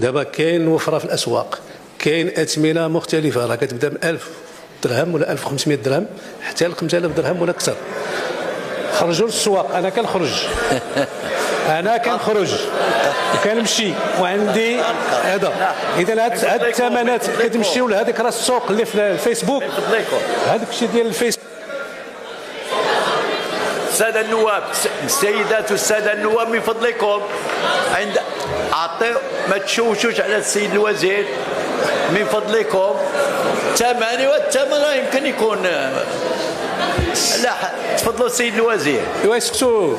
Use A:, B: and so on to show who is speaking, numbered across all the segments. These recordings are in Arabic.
A: دابا كاين وفره في الاسواق، كاين اثمنه مختلفه راه كتبدا من 1000 درهم ولا 1500 درهم حتى ل 5000 درهم ولا اكثر. خرجوا للسواق، انا كنخرج انا كنخرج وكنمشي وعندي هذا. اذا هاد الثمنات كتمشيو لهذيك راه السوق اللي في الفيسبوك، هذاك الشيء ديال الفيسبوك.
B: الساده النواب، السيدات والساده النواب، من فضلكم اعطيو، ما تشوشوش على السيد الوزير من فضلكم. والثمن راه يمكن يكون، لا تفضلوا السيد الوزير.
A: ايوا اسكتوا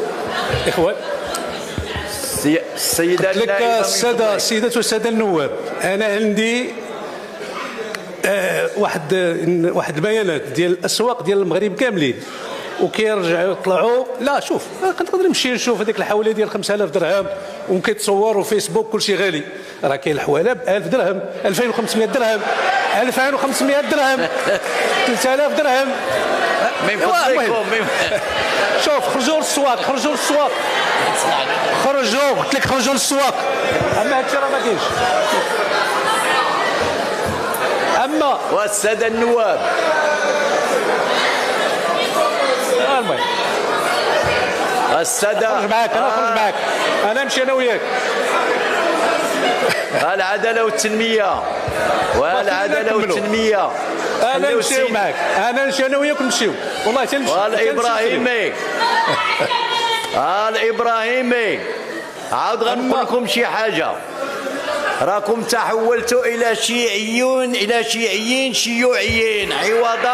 A: اخوان.
B: السيدات
A: لك السيدات والساده النواب، انا عندي واحد البيانات ديال الاسواق ديال المغرب كاملين، وكيرجعوا يطلعوا. لا شوف، كنقدر نمشي نشوف هذيك الحواله ديال 5000 درهم وكيتصوروا فيسبوك كلشي غالي. راه كاين الحواله ب 1000 درهم، 2500 درهم، 2500 درهم، 3000 درهم.
B: من فضلكم
A: شوف، خرجوا للسواق، خرجوا للسواق، خرجوا، قلت لك خرجوا للسواق. اما هادشي راه ما كاينش. اما
B: والساده النواب،
A: المهم
B: الساده،
A: خرج معاك، انا خرج معاك، انا نمشي انا وياك.
B: العداله والتنميه، والعداله والتنميه.
A: انا نمشيو معاك، انا نمشي انا وياك نمشيو، والله تنمشي.
B: الابراهيمي، الابراهيمي، عاود غنقول لكم شي حاجه. راكم تحولتوا الى شيعيون، الى شيعيين شيوعيين عوض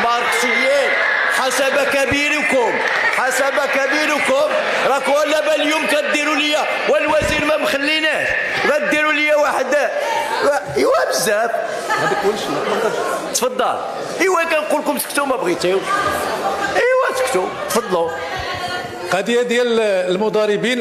B: ماركسيين حسب كبيركم، حسب كبيركم. راكم دابا اليوم كديروا لي والوزير ما مخليناش، غديروا لي واحد ايوا بزاف.
A: هذاك ولش
B: تفضل. ايوا كنقول لكم سكتوا ما بغيتيوش، ايوا سكتوا، تفضلوا.
A: قضيه ديال المضاربين